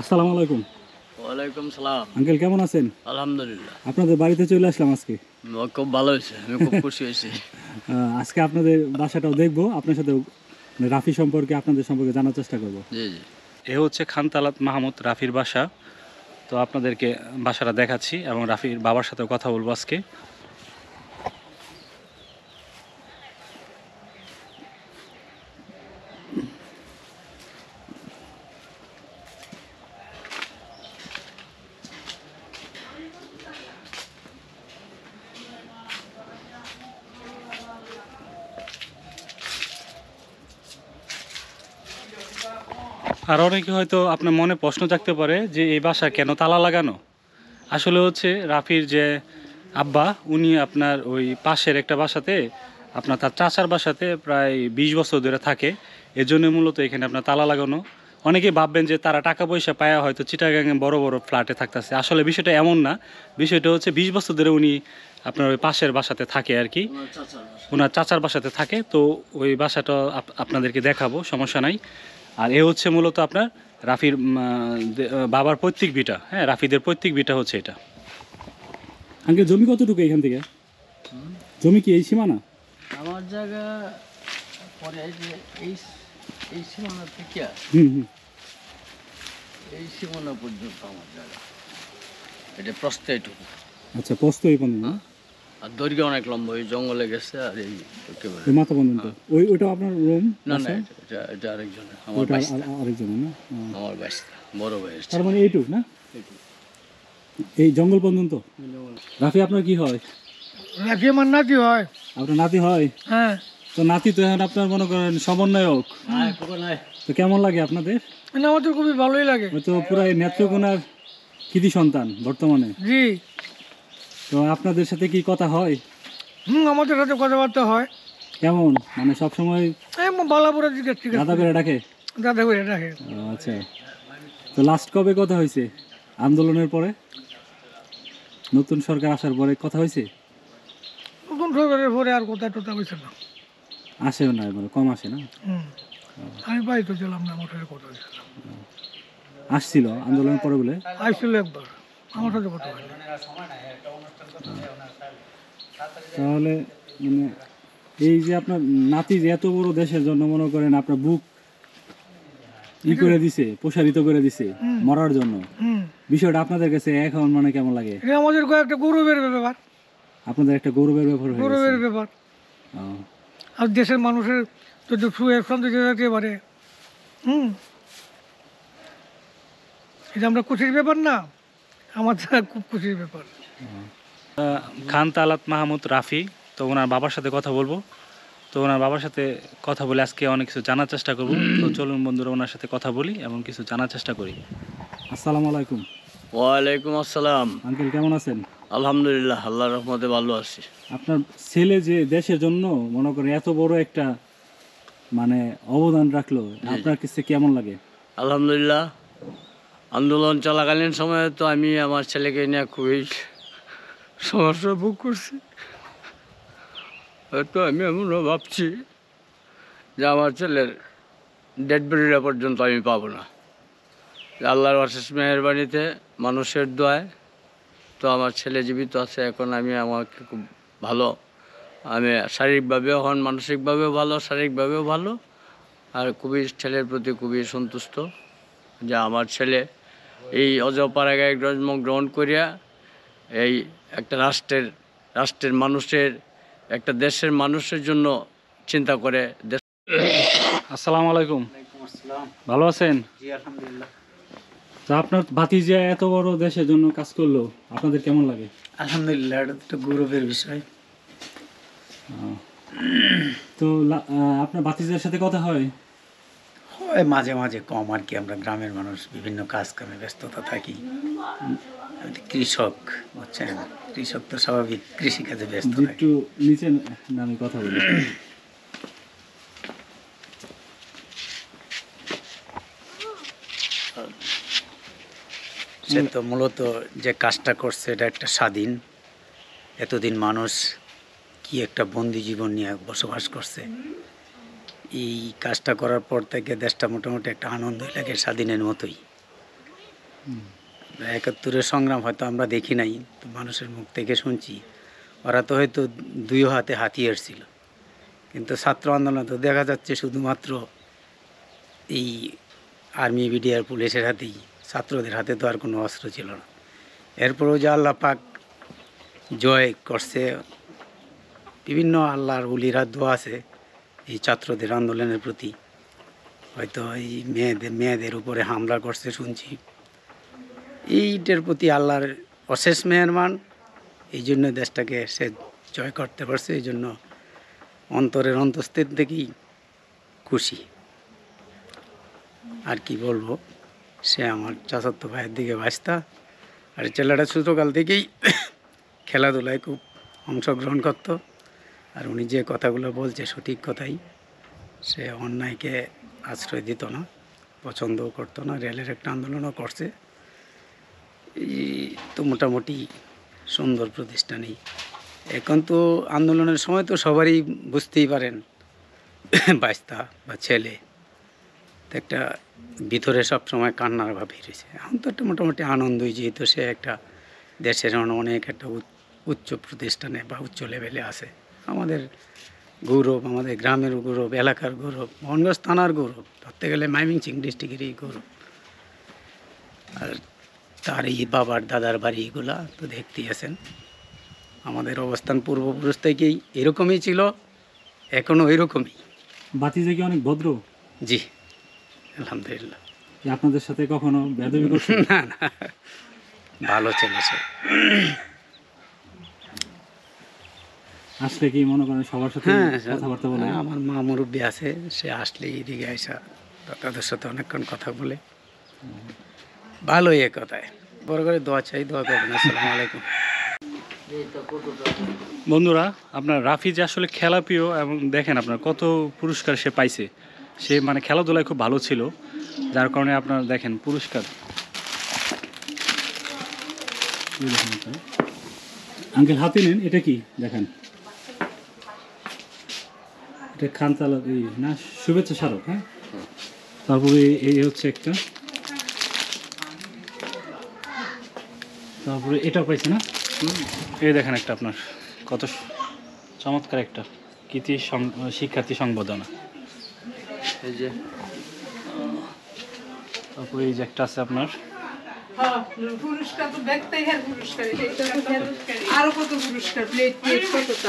আসসালামু আলাইকুম। ওয়ালাইকুম সালাম। আঙ্কেল কেমন আছেন? আলহামদুলিল্লাহ। আপনাদের বাড়িতে চলে আসলাম আজকে। খুব ভালো হয়েছে, আমি খুব খুশি হয়েছি। আজকে আপনাদের বাসাটাও দেখবো, আপনার সাথে রাফি সম্পর্কে আপনাদের সম্পর্কে জানার চেষ্টা করব। জি জি। এ হচ্ছে খান তালাত মাহমুদ রাফির বাসা। তো আপনাদেরকে বাসাটা দেখাচ্ছি এবং রাফির বাবার সাথেও কথা বলবো আজকে। আর অনেকে হয়তো আপনার মনে প্রশ্ন জাগতে পারে যে এই বাসা কেন তালা লাগানো। আসলে হচ্ছে রাফির যে আব্বা, উনি আপনার ওই পাশের একটা বাসাতে, আপনার তার চাচার বাসাতে প্রায় 20 বছর ধরে থাকে। এজন্য মূলত এখানে আপনার তালা লাগানো। অনেকেই ভাববেন যে তারা টাকা পয়সা পায়া হয়তো চিটাগাঙে বড় বড় ফ্ল্যাটে থাকতেছে। আসলে বিষয়টা এমন না। বিষয়টা হচ্ছে 20 বছর ধরে উনি আপনার ওই পাশের বাসাতে থাকে আর কি, ওনার চাচার বাসাতে থাকে। তো ওই বাসাটা আপনাদেরকে দেখাবো, সমস্যা নাই। আর এ হচ্ছে মূলত আপনার রাফির বাবার পৈতৃক ভিটা। হ্যাঁ, রাফিদের পৈতৃক ভিটা হচ্ছে এটা। আঙ্কেল জমি কতটুকু এখান থেকে? জমি কি এই সীমানা? আমার জায়গা পরে এই এই সীমানা থেকে এই সীমানা পর্যন্ত আমার জায়গা। এটা প্রস্থ এইটুকু। আচ্ছা, পোস্ত এই পর্যন্ত। আর দৈর্ঘ্য অনেক লম্বা, ওই জঙ্গলে গেছে। আর এই এই মাথা পর্যন্ত। ওইটা আপনার রুম? না না, এটা আরেকজনের, আমার আরেকজনের না, আমার বাইশটা বড় বাইশ। তার মানে এইটুক না, এই জঙ্গল পর্যন্ত। রাফি আপনার কি হয়? রাফি আমার নাতি হয়। আপনার নাতি হয়? হ্যাঁ। তো নাতি তো এখন আপনার মনে করেন সমন্বয়ক। তো কেমন লাগে আপনাদের? মানে আমার তো খুবই ভালোই লাগে। ওই তো পুরাই নেত্রকোনার কৃতি সন্তান বর্তমানে। জি। তো আপনাদের সাথে কি কথা হয়? আমাদের সাথে কথাবার্তা হয়। কেমন, মানে সবসময় বালাপুরা জিজ্ঞেস ঠিক দাদা করে ডাকে? দাদা করে রাখে। আচ্ছা, তো লাস্ট কবে কথা হয়েছে? আন্দোলনের পরে, নতুন সরকার আসার পরে কথা হয়েছে? নতুন সরকারের পরে আর কোথায় টোটা হয়েছে না। আসেও না, এবার কম আসে না। আমি বাড়ি তো ছিলাম না, আমার সাথে কথা হয়েছিল। আসছিল আন্দোলনের পরে বলে? আসছিল একবার, আমার সাথে কথা হয়। তাহলে মানে এই যে আপনার নাতি যে এত বড় দেশের জন্য মনে করেন আপনার বুক ই করে দিছে, প্রসারিত করে দিছে মরার জন্য, বিষয়টা আপনাদের কাছে এখন মানে কেমন লাগে? এটা আমাদের একটা গৌরবের ব্যাপার। আপনাদের একটা গৌরবের ব্যাপার হয়ে গেছে। গৌরবের ব্যাপার। আর দেশের মানুষের যদি সুখে শান্তিতে যেতে পারে, এটা আমরা খুশির ব্যাপার না, আমার খুব খুশির ব্যাপার। খান তালাত মাহমুদ রাফি, তো ওনার বাবার সাথে কথা বলবো। তো ওনার বাবার সাথে কথা বলে আজকে অনেক কিছু জানার চেষ্টা করব। তো চলুন বন্ধুরা, ওনার সাথে কথা বলি এবং কিছু জানার চেষ্টা করি। আসসালামু আলাইকুম। ওয়ালাইকুম আসসালাম। আঙ্কেল কেমন আছেন? আলহামদুলিল্লাহ, আল্লাহর রহমতে ভালো আছি। আপনার ছেলে যে দেশের জন্য মনে করেন এত বড় একটা মানে অবদান রাখলো, আপনার কাছে কেমন লাগে? আলহামদুলিল্লাহ, আন্দোলন চলাকালীন সময়ে তো আমি আমার ছেলেকে নিয়ে খুবই সমস্যা ভোগ করছি। হয়তো আমি এমনও ভাবছি যে আমার ছেলের ডেড বডিটা পর্যন্ত আমি পাবো না। আল্লাহর অশেষ মেহেরবানিতে, মানুষের দোয়ায় তো আমার ছেলে জীবিত আছে এখন। আমাকে খুব ভালো, আমি শারীরিকভাবেও হন, মানসিকভাবেও ভালো, শারীরিকভাবেও ভালো। আর খুবই ছেলের প্রতি খুবই সন্তুষ্ট যে আমার ছেলে এই অজপাড়াগায় জন্মগ্রহণ করিয়া এই একটা রাষ্ট্রের মানুষের, একটা দেশের মানুষের জন্য চিন্তা করে। আসসালামু আলাইকুম। ভালো আছেন? জি আলহামদুলিল্লাহ। তো আপনার ভাতিজা এত বড় দেশের জন্য কাজ করলো, আপনাদের কেমন লাগে? আলহামদুলিল্লাহ, এটা তো গৌরবের বিষয়। তো আপনার ভাতিজার সাথে কথা হয়? হয় মাঝে মাঝে, কম আর কি। আমরা গ্রামের মানুষ, বিভিন্ন কাজ কামে ব্যস্ততা থাকি। কৃষক, বুঝছেন, কৃষক তো স্বাভাবিক কৃষিকাজে ব্যস্ত থাকে। একটু নিচে নামে কথা বলি। সে তো মূলত যে কাজটা করছে এটা একটা স্বাধীন। এতদিন মানুষ কি একটা বন্দি জীবন নিয়ে বসবাস করছে, এই কাজটা করার পর থেকে দেশটা মোটামুটি একটা আনন্দই লাগে, স্বাধীনের মতোই। একাত্তরের সংগ্রাম হয়তো আমরা দেখি নাই, তো মানুষের মুখ থেকে শুনছি। ওরা তো হয়তো দুই হাতে হাতিয়ার ছিল, কিন্তু ছাত্র আন্দোলন তো দেখা যাচ্ছে শুধুমাত্র এই আর্মি, বিডিআর, পুলিশের হাতেই, ছাত্রদের হাতে তো আর কোনো অস্ত্র ছিল না। এরপরেও যে আল্লাহ পাক জয় করছে, বিভিন্ন আল্লাহর উলিরা দোয়া আছে এই ছাত্রদের আন্দোলনের প্রতি। হয়তো এই মেয়েদের উপরে হামলা করছে শুনছি, এইটার প্রতি আল্লাহর অশেষ মেহেরবান। এই জন্য দেশটাকে সে জয় করতে পারছে, এই জন্য অন্তরের অন্তঃস্থির থেকেই খুশি। আর কি বলবো, সে আমার চাচাতো ভাইয়ের দিকে বাঁচতা। আর ছেলেটা ছোটোকাল থেকেই খেলাধুলায় খুব অংশগ্রহণ করত। আর উনি যে কথাগুলো বলছে সঠিক কথাই, সে অন্যায়কে আশ্রয় দিত না, পছন্দও করতো না। রেলের একটা আন্দোলনও করছে। এই তো মোটামুটি সুন্দর প্রতিষ্ঠানেই। এখন তো আন্দোলনের সময় তো সবারই বুঝতেই পারেন, বাচ্চা বা ছেলে তো একটা ভিতরে সবসময় কান্নার ভাব রয়েছে। এখন তো একটা মোটামুটি আনন্দই, যেহেতু সে একটা দেশের অনেক একটা উচ্চ প্রতিষ্ঠানে বা উচ্চ লেভেলে আছে। আমাদের গৌরব, আমাদের গ্রামের গৌরব, এলাকার গৌরব, মোহনগঞ্জ থানার গৌরব, ধরতে গেলে ময়মনসিংহ ডিস্ট্রিক্টেরই গৌরব। আর তার এই বাবার দাদার বাড়ি এগুলা তো দেখতেই আছেন। আমাদের অবস্থান পূর্বপুরুষ থেকেই এরকমই ছিল, এখনও এরকমই। বাতিজা কি অনেক ভদ্র? জি, আলহামদুলিল্লাহ। যে আপনাদের সাথে কখনো বেয়াদবি করছে? না না, ভালো ছেলে সে। আসলে কি মনে করেন সবার সাথে হ্যাঁ, কথাবার্তা বলে? আমার মা মুরব্বী আছে, সে আসলে এদিকে আইসা তাদের সাথে অনেকক্ষণ কথা বলে। ভালোই এক কথায়। বড় করে দোয়া চাই, দোয়া করবেন। আসসালামু আলাইকুম। বন্ধুরা, আপনার রাফি যে আসলে খেলাপ্রিয়, এবং দেখেন আপনার কত পুরস্কার সে পাইছে। সে মানে খেলাধুলায় খুব ভালো ছিল, যার কারণে আপনার দেখেন পুরস্কার। আঙ্কেল হাতে নেন, এটা কি দেখেন, এটা খানতালা না, শুভেচ্ছা স্মারক। হ্যাঁ, তারপরে এই হচ্ছে একটা, তারপরে এটাও পাইছে না। এই দেখেন একটা আপনার কত চমৎকার একটা কৃতি শিক্ষার্থী সংবর্ধনা। এই যে তারপরে এই যে একটা আছে আপনার, পুরস্কার তো দেখতেই হ্যাঁ পুরস্কার, আরো কত পুরস্কার, প্লেট প্লেট কতটা।